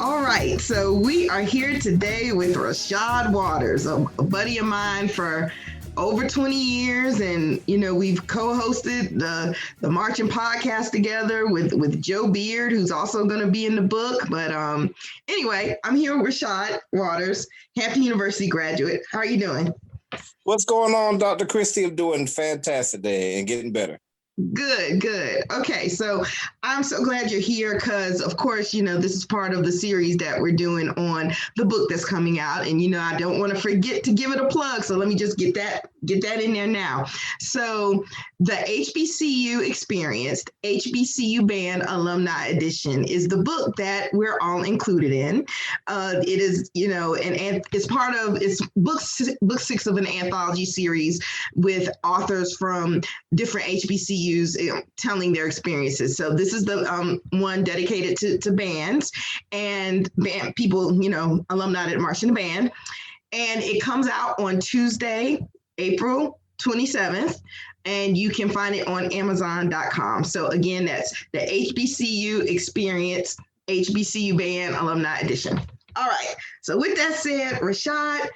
All right, so we are here today with Rashad Waters, a buddy of mine for over 20 years, and we've co-hosted the marching podcast together with Joe Beard, who's also going to be in the book. But anyway, I'm here with Rashad Waters, Hampton University graduate. How are you doing? What's going on, Dr. Christy? I'm doing fantastic today and getting better. Good. Okay, so I'm so glad you're here because, of course, this is part of the series that we're doing on the book that's coming out. And, I don't want to forget to give it a plug. So let me just get that in there now. So the HBCU Experience, HBCU Band Alumni Edition is the book that we're all included in. It is, and it's book 6 of an anthology series with authors from different HBCUs telling their experiences. So this is the one dedicated to bands and band people, alumni that march in the band. And it comes out on Tuesday, April 27th, and you can find it on Amazon.com. So again, that's the HBCU Experience, HBCU Band Alumni Edition. All right. So with that said, Rashad,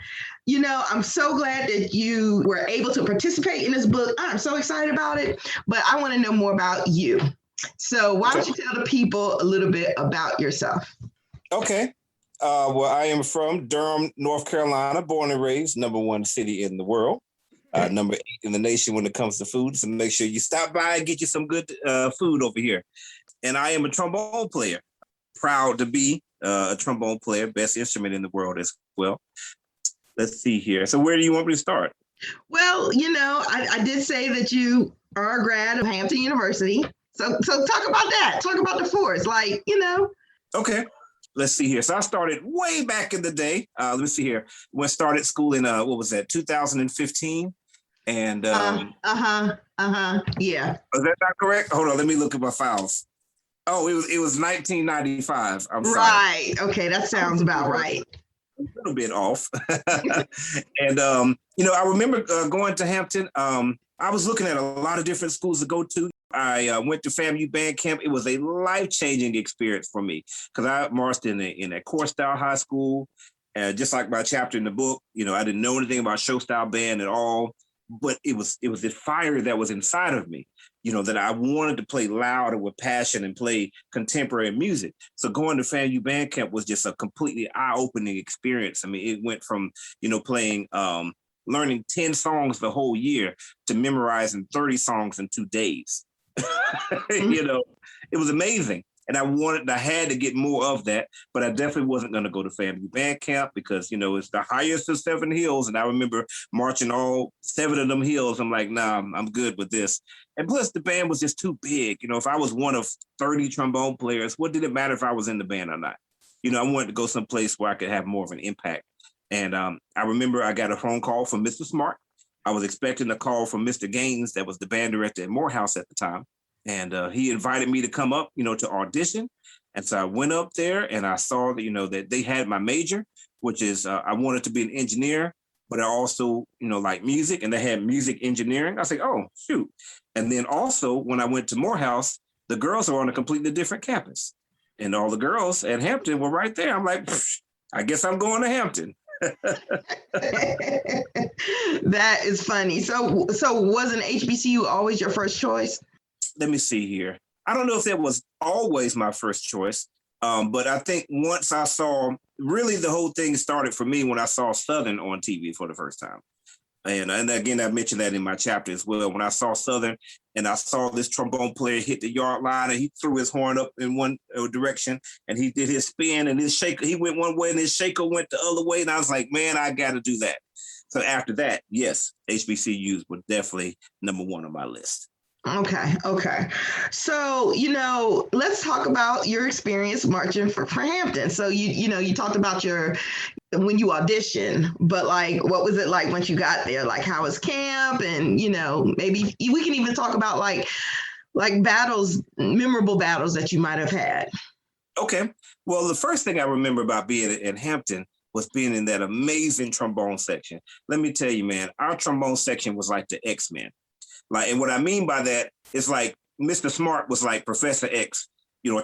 I'm so glad that you were able to participate in this book. I'm so excited about it, but I want to know more about you. So why don't you tell the people a little bit about yourself? Okay. Well, I am from Durham, North Carolina, born and raised, number 1 city in the world, number 8 in the nation when it comes to food. So make sure you stop by and get you some good food over here. And I am a trombone player. Proud to be a trombone player, best instrument in the world as well. Let's see here. So where do you want me to start? Well, I did say that you are a grad of Hampton University. So talk about that. Talk about the force, Okay. Let's see here. So I started way back in the day. Let me see here. When I started school in, 2015? And yeah. Was that not correct? Hold on. Let me look at my files. Oh, it was 1995. I'm sorry. Right. Okay. That sounds about right. A little bit off. And, I remember going to Hampton. I was looking at a lot of different schools to go to. I went to FAMU band camp. It was a life-changing experience for me because I marched in a corps-style high school. Just like my chapter in the book, I didn't know anything about show-style band at all, but it was this fire that was inside of me, that I wanted to play loud and with passion and play contemporary music. So going to FAMU band camp was just a completely eye-opening experience. I mean, it went from, playing, learning 10 songs the whole year to memorizing 30 songs in 2 days. It was amazing. And I had to get more of that, but I definitely wasn't going to go to FAMU band camp because, it's the highest of 7 hills. And I remember marching all 7 of them hills. I'm like, nah, I'm good with this. And plus the band was just too big. If I was one of 30 trombone players, what did it matter if I was in the band or not? I wanted to go someplace where I could have more of an impact. And I remember I got a phone call from Mr. Smart. I was expecting a call from Mr. Gaines, that was the band director at Morehouse at the time. And he invited me to come up, to audition. And so I went up there and I saw that, that they had my major, which is I wanted to be an engineer, but I also, like music, and they had music engineering. I was like, oh, shoot. And then also when I went to Morehouse, the girls are on a completely different campus. And all the girls at Hampton were right there. I'm like, I guess I'm going to Hampton. That is funny. So wasn't HBCU always your first choice? Let me see here. I don't know if that was always my first choice, but I think once I saw, really the whole thing started for me when I saw Southern on TV for the first time. And again, I mentioned that in my chapter as well. When I saw Southern and I saw this trombone player hit the yard line and he threw his horn up in one direction and he did his spin and his shaker, he went one way and his shaker went the other way. And I was like, man, I got to do that. So after that, yes, HBCUs were definitely number 1 on my list. Okay. So, let's talk about your experience marching for Hampton. So, you talked about when you auditioned, but what was it like once you got there? How was camp? And, maybe we can even talk about like battles, memorable battles that you might have had. Okay. Well, the first thing I remember about being in Hampton was being in that amazing trombone section. Let me tell you, man, our trombone section was like the X-Men. And what I mean by that is Mr. Smart was like Professor X,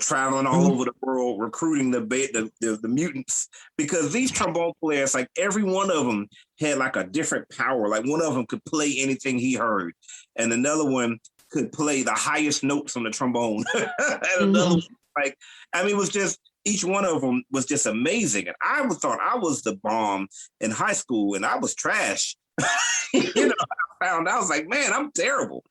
traveling all over the world, recruiting the mutants, because these trombone players, like every one of them had like a different power. Like one of them could play anything he heard, and another one could play the highest notes on the trombone. And another one, it was just, each one of them was just amazing. And I thought I was the bomb in high school, and I was trash. I was like, man, I'm terrible.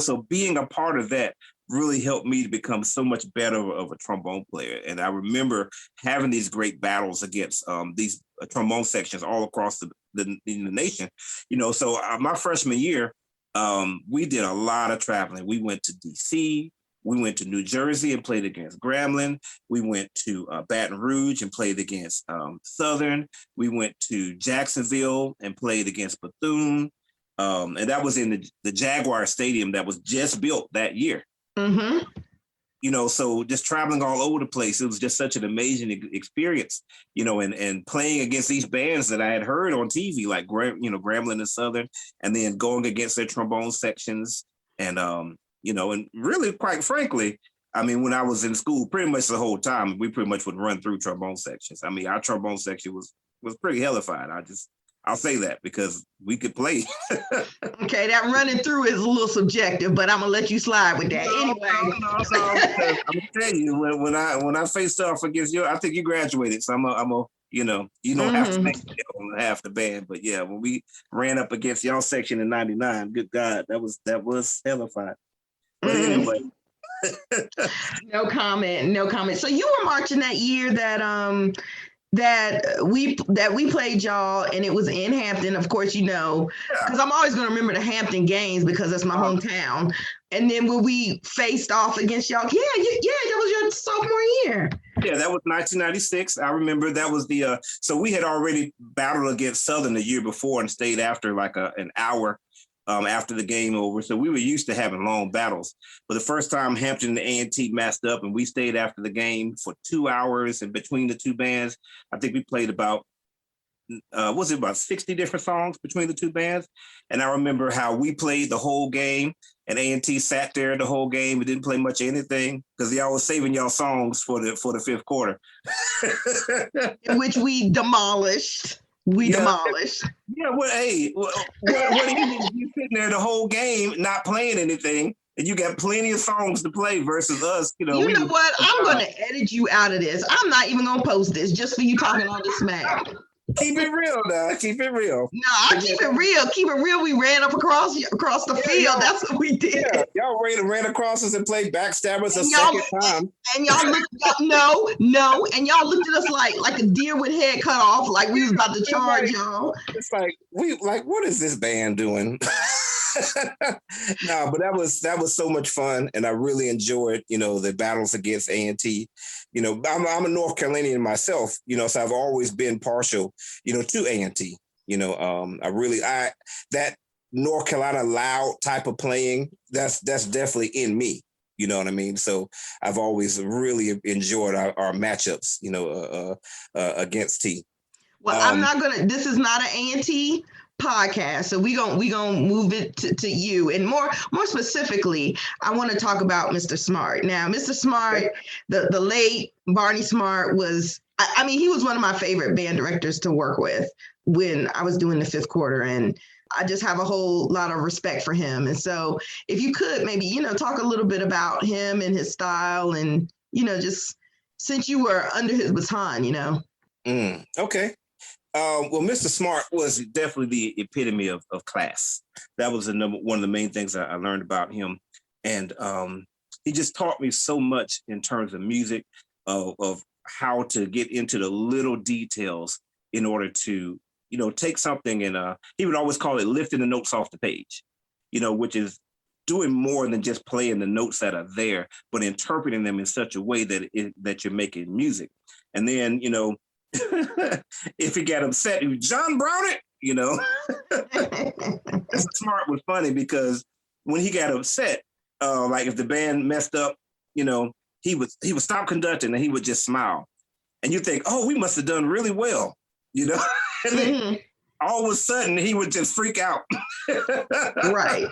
So being a part of that really helped me to become so much better of a trombone player. And I remember having these great battles against these trombone sections all across the nation. So my freshman year, we did a lot of traveling. We went to DC, we went to New Jersey and played against Grambling. We went to Baton Rouge and played against Southern. We went to Jacksonville and played against Bethune. And that was in the Jaguar Stadium that was just built that year. Mm-hmm. So just traveling all over the place, it was just such an amazing experience, and playing against these bands that I had heard on TV, like, Grambling and Southern, and then going against their trombone sections. And, and really, quite frankly, when I was in school, pretty much the whole time, we pretty much would run through trombone sections. Our trombone section was pretty hellified. I'll say that because we could play. Okay, that running through is a little subjective, but I'm gonna let you slide with that anyway. I'm gonna tell you, when I faced off against you, I think you graduated, so you don't have to make half the band, but yeah, when we ran up against y'all section in '99, good God, that was hellified. But anyway. No comment. So you were marching that year that we played y'all, and it was in Hampton, of course, because I'm always going to remember the Hampton games because that's my hometown. And then when we faced off against y'all, that was your sophomore year. Yeah, that was 1996. I remember that was so we had already battled against Southern the year before and stayed after like an hour after the game over. So we were used to having long battles. But the first time Hampton and A&T matched up, and we stayed after the game for 2 hours, and between the two bands, I think we played about 60 different songs between the two bands. And I remember how we played the whole game, and A&T sat there the whole game and didn't play much of anything because y'all was saving y'all songs for the fifth quarter. Which we demolished. Demolished. Yeah, what do you mean? You sitting there the whole game not playing anything, and you got plenty of songs to play versus us. You know what? I'm going to edit you out of this. I'm not even going to post this just for you talking all this smack. Keep it real, now. Keep it real. No, I keep it real. Keep it real. We ran up across the field. That's what we did. Yeah, y'all ran across us and played backstabbers a second time. And y'all looked no, and y'all looked at us like a deer with head cut off, like we was about to charge y'all. It's like what is this band doing? No, but that was so much fun, and I really enjoyed the battles against A&T. I'm a North Carolinian myself, so I've always been partial, to A&T. That North Carolina loud type of playing, that's definitely in me. You know what I mean? So I've always really enjoyed our matchups, against T. Well, this is not an A&T podcast, so we gonna move it to you, and more specifically, I want to talk about Mr. Smart. Now, Mr. Smart, the late Barney Smart was, he was one of my favorite band directors to work with when I was doing the fifth quarter, and I just have a whole lot of respect for him. And so, if you could maybe talk a little bit about him and his style, and just since you were under his baton, Okay. Well, Mr. Smart was definitely the epitome of class. That was one of the main things I learned about him. And he just taught me so much in terms of music, of how to get into the little details in order to, take something, and he would always call it lifting the notes off the page, which is doing more than just playing the notes that are there, but interpreting them in such a way that you're making music. And then, if he got upset, he would John Brown it, Mr. Smart was funny because when he got upset, like if the band messed up, he would stop conducting and he would just smile. And you think, oh, we must have done really well, And then all of a sudden he would just freak out. Right.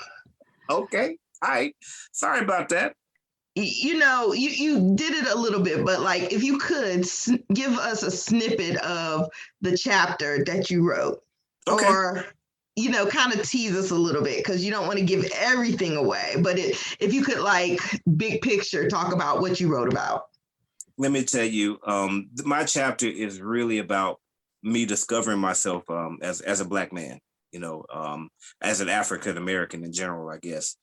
Okay. All right. Sorry about that. you did it a little bit, but like if you could give us a snippet of the chapter that you wrote, Okay. or kind of tease us a little bit because you don't want to give everything away. But if you could, like, big picture, talk about what you wrote about. Let me tell you, my chapter is really about me discovering myself as a Black man, as an African American in general, I guess,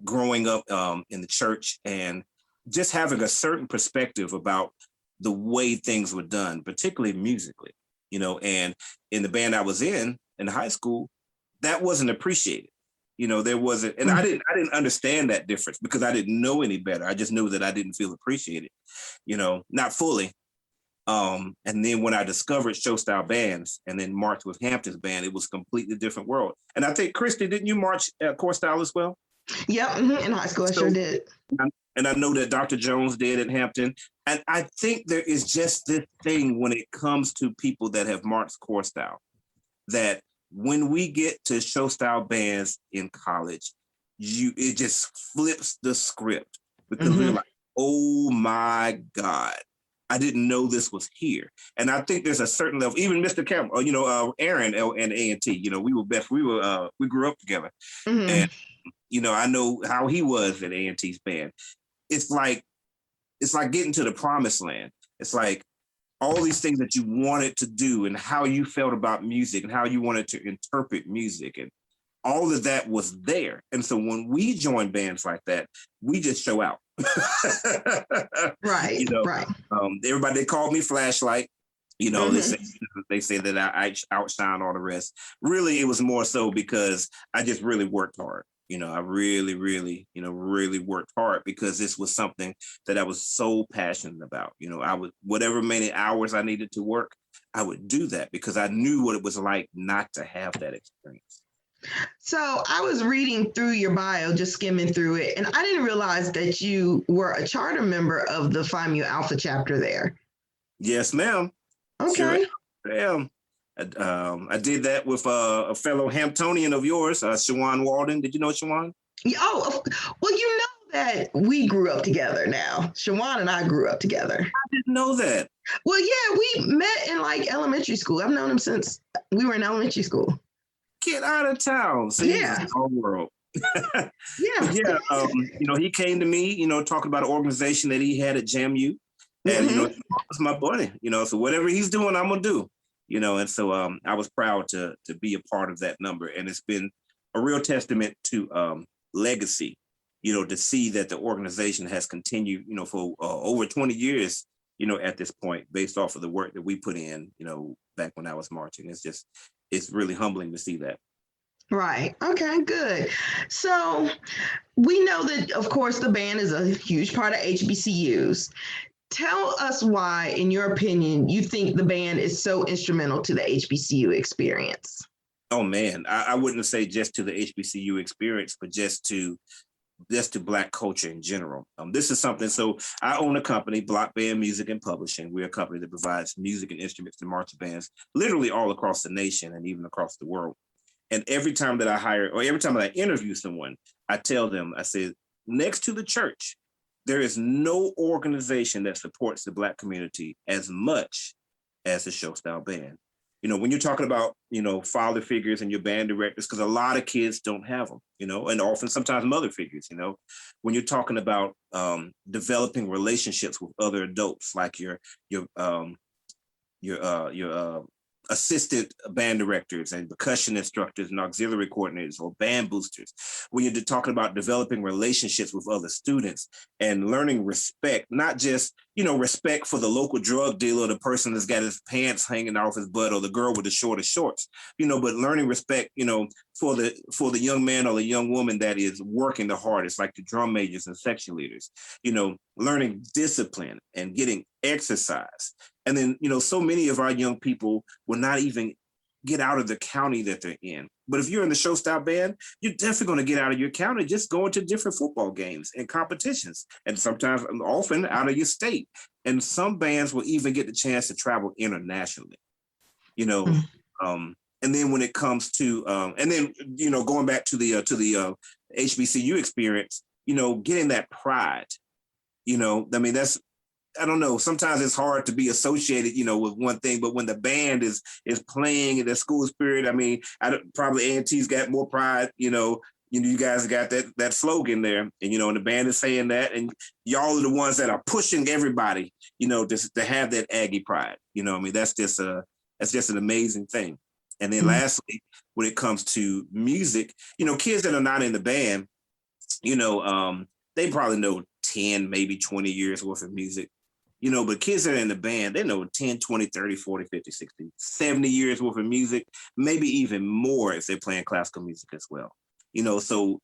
growing up in the church and just having a certain perspective about the way things were done, particularly musically, and in the band I was in high school, that wasn't appreciated. There wasn't, and I didn't understand that difference because I didn't know any better. I just knew that I didn't feel appreciated, not fully. And then when I discovered show style bands and then marched with Hampton's band, it was a completely different world. And I think, Christy, didn't you march core style as well? Yep, in high school, I sure did. And I know that Dr. Jones did at Hampton. And I think there is just this thing when it comes to people that have marched core style, that when we get to show style bands in college, it just flips the script because we're like, oh my God, I didn't know this was here. And I think there's a certain level, even Mr. Campbell, Aaron and A&T, we were best, we grew up together. And, I know how he was at A&T's band. It's like getting to the promised land. It's like all these things that you wanted to do and how you felt about music and how you wanted to interpret music, and all of that was there. And so when we join bands like that, we just show out. Right. Right. Everybody, they called me Flashlight. They say that I outshine all the rest. Really, it was more so because I just really worked hard. I really, really, really worked hard because this was something that I was so passionate about. I would, whatever many hours I needed to work, I would do that because I knew what it was like not to have that experience. So I was reading through your bio, just skimming through it, and I didn't realize that you were a charter member of the Phi Mu Alpha chapter there. Yes, ma'am. Okay. Sure am. I did that with a fellow Hamptonian of yours, Shawan Walden. Did you know Shawan? Oh, well, you know that we grew up together now. Shawan and I grew up together. I didn't know that. Well, yeah, we met in like elementary school. I've known him since we were in elementary school. Get out of town. See, yeah. Whole world. Yeah. He came to me, talking about an organization that he had at JAMU. And, it's my buddy, so whatever he's doing, I'm going to do. And so I was proud to be a part of that number. And it's been a real testament to legacy, to see that the organization has continued, for over 20 years, at this point, based off of the work that we put in, back when I was marching. It's really humbling to see that. Right. Okay, good. So we know that, of course, the band is a huge part of HBCUs. Tell us why, in your opinion, you think the band is so instrumental to the HBCU experience. Oh, man, I wouldn't say just to the HBCU experience, but just to Black culture in general. This is something, so I own a company, Block Band Music and Publishing. We're a company that provides music and instruments to marching bands literally all across the nation and even across the world. And every time that I hire, or every time that I interview someone, I tell them, I say, next to the church, there is no organization that supports the Black community as much as the show style band. When you're talking about, father figures and your band directors, because a lot of kids don't have them, and often sometimes mother figures, when you're talking about developing relationships with other adults, like your assistant band directors and percussion instructors and auxiliary coordinators or band boosters, when you're talking about developing relationships with other students and learning respect, not just, respect for the local drug dealer, the person that's got his pants hanging off his butt, or the girl with the shortest shorts, but learning respect, for the young man or the young woman that is working the hardest, like the drum majors and section leaders, learning discipline and getting exercise. And then, so many of our young people will not even get out of the county that they're in. But if you're in the show style band, you're definitely going to get out of your county, just going to different football games and competitions, and sometimes, often, out of your state. And some bands will even get the chance to travel internationally, and then when it comes to, going back to the HBCU experience, getting that pride You know, I mean, I don't know. Sometimes it's hard to be associated, you know, with one thing, but when the band is playing in the school spirit, I mean, probably A&T's got more pride, you guys got that slogan there, and and the band is saying that, and y'all are the ones that are pushing everybody, to have that Aggie pride. I mean, that's just an amazing thing. And then lastly, when it comes to music, kids that are not in the band, they probably know 10, maybe 20 years worth of music. But kids that are in the band, they know 10, 20, 30, 40, 50, 60, 70 years worth of music, maybe even more if they're playing classical music as well. So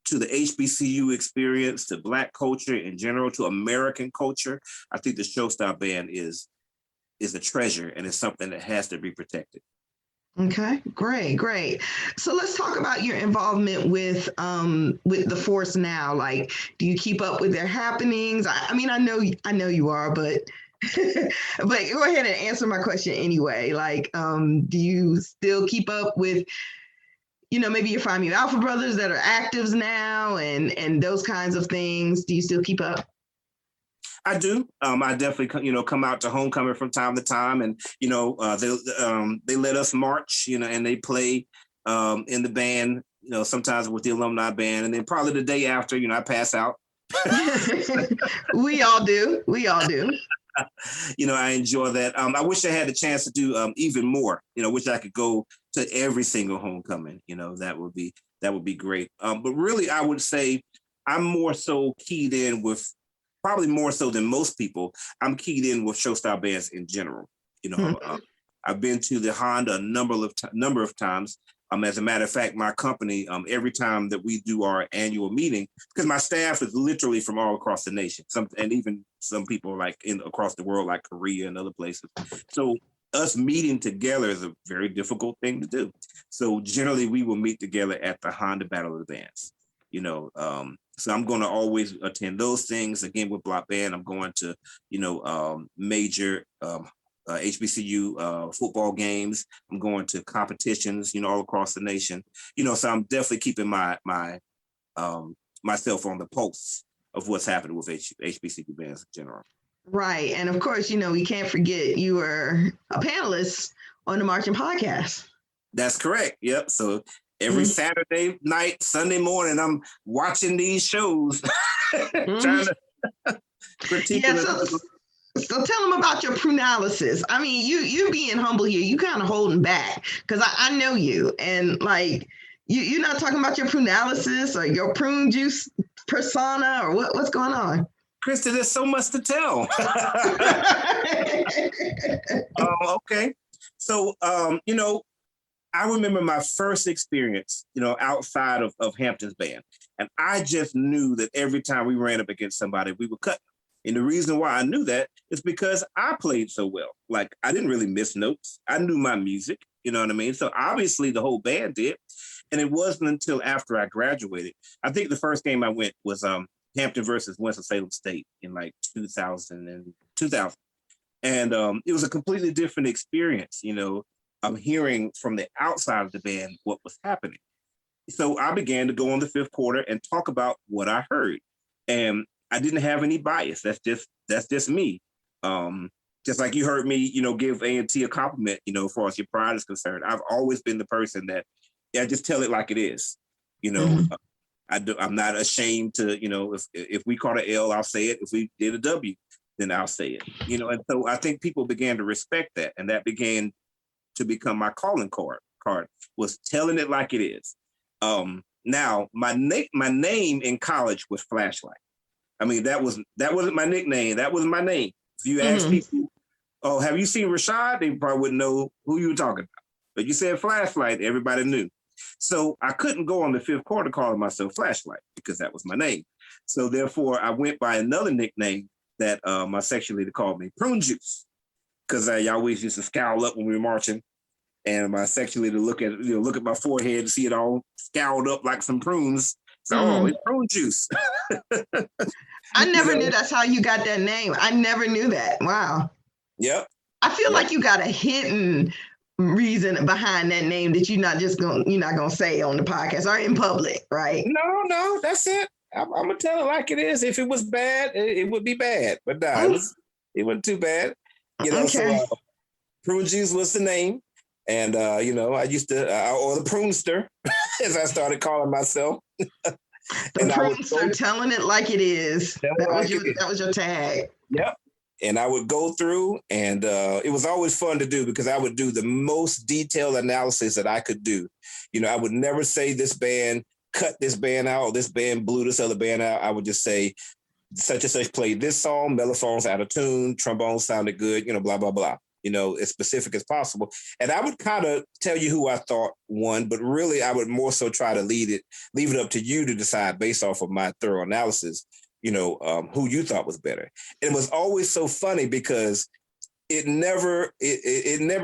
to the HBCU experience, to Black culture in general, to American culture, I think the Showstyle Band is a treasure, and it's something that has to be protected. Okay, great. So let's talk about your involvement with the force now. Like, do you keep up with their happenings? I mean, I know you are, but but go ahead and answer my question anyway. Like, do you still keep up with, maybe your Phi Mu Alpha brothers that are actives now and those kinds of things? Do you still keep up? I do. I definitely, come out to homecoming from time to time, and they let us march, and they play in the band, sometimes with the alumni band, and then probably the day after, I pass out. We all do. I enjoy that. I wish I had the chance to do even more. Wish I could go to every single homecoming. That would be great. But really, I would say I'm more so keyed in with. Probably more so than most people, I'm keyed in with Showstyle Bands in general. I've been to the Honda a number of times. As a matter of fact, my company, every time that we do our annual meeting, because my staff is literally from all across the nation, and even some people like across the world, like Korea and other places. So us meeting together is a very difficult thing to do. So generally, we will meet together at the Honda Battle of the Bands. So I'm going to always attend those things. Again, with Block Band, I'm going to, major HBCU football games. I'm going to competitions, all across the nation. So I'm definitely keeping my myself on the pulse of what's happening with HBCU bands in general. Right. And of course, we can't forget you were a panelist on the Marching Podcast. That's correct. Yep. So every Saturday night, Sunday morning, I'm watching these shows, trying to critique them. So tell them about your prunalysis. I mean, you being humble here, you kind of holding back because I know you, and like you're not talking about your prunalysis or your prune juice persona or what's going on. Christy, there's so much to tell. Okay. So, I remember my first experience, outside of Hampton's band. And I just knew that every time we ran up against somebody, we were cut. And the reason why I knew that is because I played so well. Like, I didn't really miss notes. I knew my music, you know what I mean? So obviously the whole band did. And it wasn't until after I graduated. I think the first game I went was Hampton versus Winston-Salem State in like 2000. And it was a completely different experience, I'm hearing from the outside of the band what was happening. So I began to go on the fifth quarter and talk about what I heard. And I didn't have any bias. That's just me. Just like you heard me, give A&T a compliment, as far as your pride is concerned. I've always been the person that, I just tell it like it is. I'm not ashamed to, if we caught an L, I'll say it. If we did a W, then I'll say it. And so I think people began to respect that. And that began to become my calling card was telling it like it is. Now my name in college was Flashlight. I mean, that wasn't my nickname. That was my name. If you ask people, oh, have you seen Rashad? They probably wouldn't know who you were talking about. But you said Flashlight, everybody knew. So I couldn't go on the fifth quarter calling myself Flashlight because that was my name. So therefore I went by another nickname that my section leader called me, Prune Juice. Because I always used to scowl up when we were marching, and my section leader look at my forehead to see it all scowled up like some prunes. So, it's prune juice. I never knew that's how you got that name. I never knew that. Wow. Yep. I feel like you got a hidden reason behind that name that you're not gonna say on the podcast or in public, right? No, that's it. I'm gonna tell it like it is. If it was bad, it would be bad. But nah, it wasn't too bad. So Prune Juice was the name. And I used to or the prunester, as I started calling myself. The prunester, telling it like it is. That was your tag. Yep. And I would go through, and it was always fun to do because I would do the most detailed analysis that I could do. I would never say this band cut this band out, or this band blew this other band out. I would just say such and such played this song, mellophone's out of tune, trombone sounded good, blah, blah, blah. As specific as possible. And I would kind of tell you who I thought won, but really I would more so try to leave it up to you to decide based off of my thorough analysis, who you thought was better. And it was always so funny because it never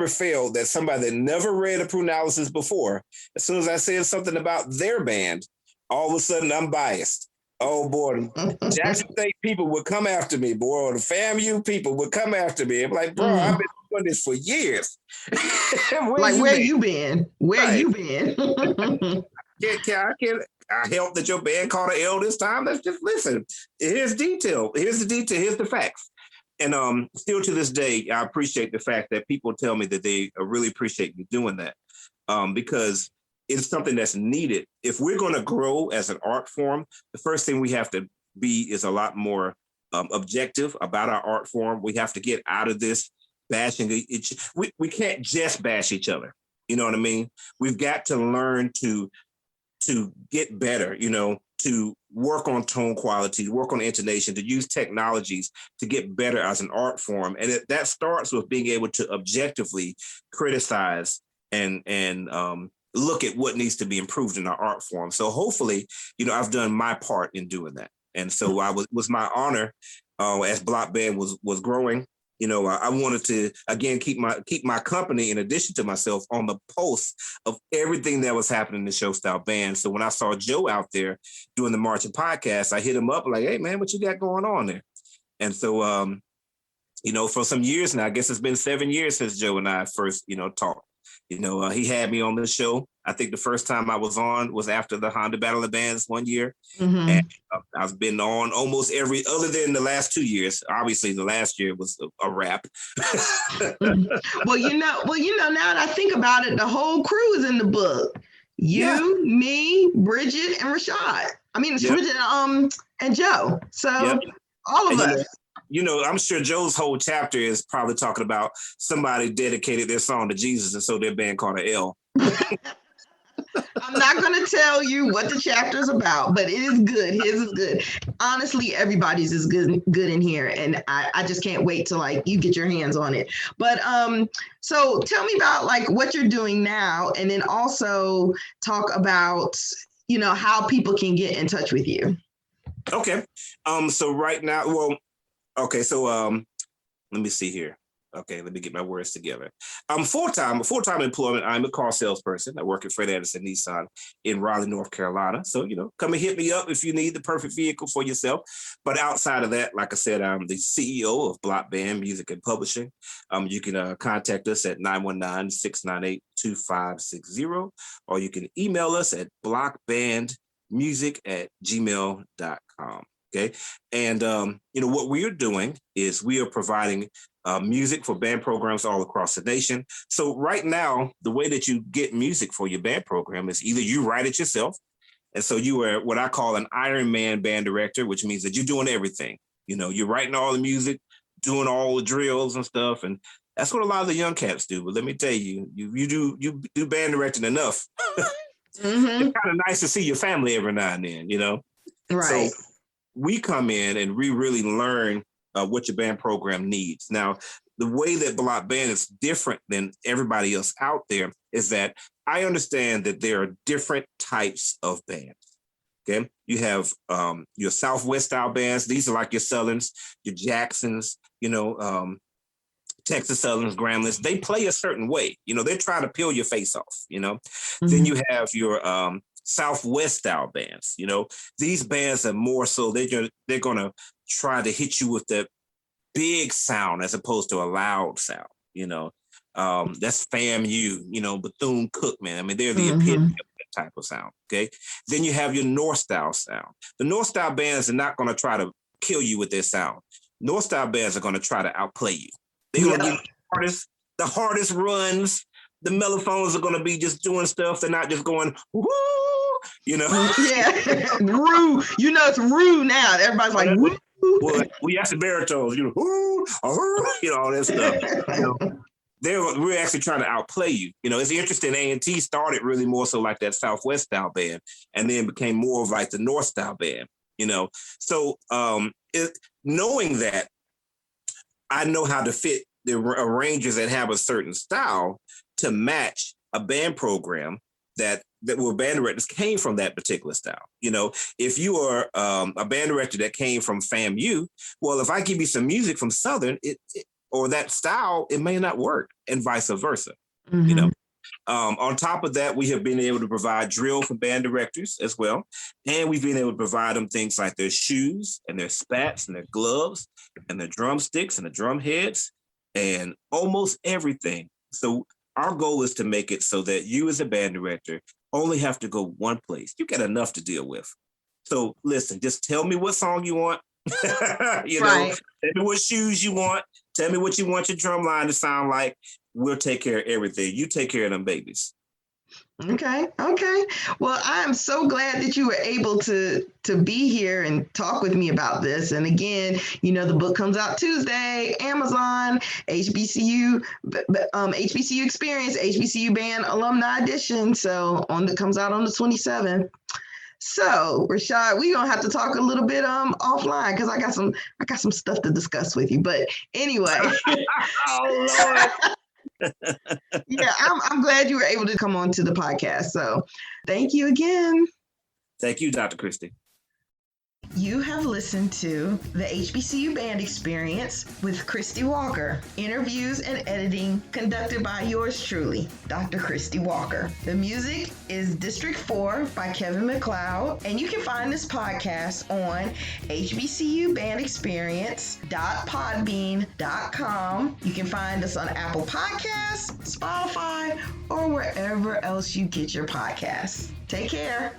failed that somebody that never read a Prunalysis before, as soon as I said something about their band, all of a sudden I'm biased. Oh boy, Jackson State people would come after me, boy, or the FAMU people would come after me. I'm like, bro, I've been doing this for years. Where you been? Where you been? I helped that your band caught an L this time. Let's just listen. Here's detail. Here's the detail. Here's the facts. And still to this day, I appreciate the fact that people tell me that they really appreciate me doing that because it's something that's needed. If we're going to grow as an art form, the first thing we have to be is a lot more objective about our art form. We have to get out of this bashing. We can't just bash each other. You know what I mean? We've got to learn to get better, to work on tone quality, to work on intonation, to use technologies to get better as an art form. And that starts with being able to objectively criticize and look at what needs to be improved in our art form. So hopefully, I've done my part in doing that. And so was my honor as Block Band was growing. I wanted to, again, keep my company, in addition to myself, on the pulse of everything that was happening in the show style band. So when I saw Joe out there doing the marching podcast, I hit him up like, hey, man, what you got going on there? And so, for some years now, I guess it's been 7 years since Joe and I first, talked. He had me on the show. I think the first time I was on was after the Honda Battle of Bands one year. Mm-hmm. And I've been on almost every, other than the last 2 years. Obviously, the last year was a wrap. Well, now that I think about it, the whole crew is in the book. You, me, Bridget, and Rashad. I mean, it's Bridget and Joe. So all of us. I'm sure Joe's whole chapter is probably talking about somebody dedicated their song to Jesus, and so their band caught an L. I'm not going to tell you what the chapter is about, but it is good. His is good. Honestly, everybody's is good in here, and I just can't wait till you get your hands on it. But so tell me about what you're doing now, and then also talk about how people can get in touch with you. Okay. So right now, okay, so let me see here. Okay, let me get my words together. Full-time employment. I'm a car salesperson. I work at Fred Anderson Nissan in Raleigh, North Carolina. So, come and hit me up if you need the perfect vehicle for yourself. But outside of that, like I said, I'm the CEO of Block Band Music and Publishing. You can contact us at 919-698-2560, or you can email us at blockbandmusic@gmail.com. Okay. And, what we are doing is we are providing music for band programs all across the nation. So right now, the way that you get music for your band program is either you write it yourself. And so you are what I call an Iron Man band director, which means that you're doing everything. You're writing all the music, doing all the drills and stuff. And that's what a lot of the young cats do. But let me tell you, you do band directing enough. Mm-hmm. It's kind of nice to see your family every now and then, Right. So we come in and we really learn what your band program needs. Now, the way that Block Band is different than everybody else out there is that I understand that there are different types of bands. Okay, you have your Southwest style bands. These are like your Southerns, your Jacksons, Texas Southerns, Gramblin's. They play a certain way. They're trying to peel your face off. Mm-hmm. Then you have your Southwest style bands. These bands are more so they're going to try to hit you with the big sound as opposed to a loud sound. That's FAMU, Bethune-Cookman. I mean, they're the epitome of that type of sound. Okay. Then you have your North style sound. The North style bands are not going to try to kill you with their sound. North style bands are going to try to outplay you. They're going to give you the hardest runs. The mellophones are going to be just doing stuff. They're not just going, woo, you know. Yeah, roo. You know it's roo now. Everybody's like, woo. Well, we ask the baritones, you know, woo, you know, all that stuff. You know, we're actually trying to outplay you. You know, it's interesting. A&T started really more so like that Southwest style band, and then became more of like the North style band. You know, so knowing that, I know how to fit the arrangers that have a certain style to match a band program that were band directors came from that particular style. You know, if you are a band director that came from FAMU, well, if I give you some music from Southern, or that style, it may not work, and vice versa. Mm-hmm. You know, on top of that, we have been able to provide drill for band directors as well, and we've been able to provide them things like their shoes and their spats and their gloves and their drumsticks and the drum heads and almost everything. So our goal is to make it so that you as a band director only have to go one place. You got enough to deal with. So listen, just tell me what song you want. You know, tell me what shoes you want. Tell me what you want your drum line to sound like. We'll take care of everything. You take care of them babies. Okay. Well, I'm so glad that you were able to be here and talk with me about this. And again, you know, the book comes out Tuesday, Amazon, HBCU Experience, HBCU Band Alumni Edition. So comes out on the 27th. So, Rashad, we're gonna have to talk a little bit offline because I got some stuff to discuss with you. But anyway. Oh Lord. Yeah, I'm glad you were able to come on to the podcast. So thank you again. Thank you, Dr. Christy. You have listened to the HBCU Band Experience with Christy Walker. Interviews and editing conducted by yours truly, Dr. Christy Walker. The music is District 4 by Kevin MacLeod, and you can find this podcast on HBCUbandexperience.podbean.com. You can find us on Apple Podcasts, Spotify, or wherever else you get your podcasts. Take care.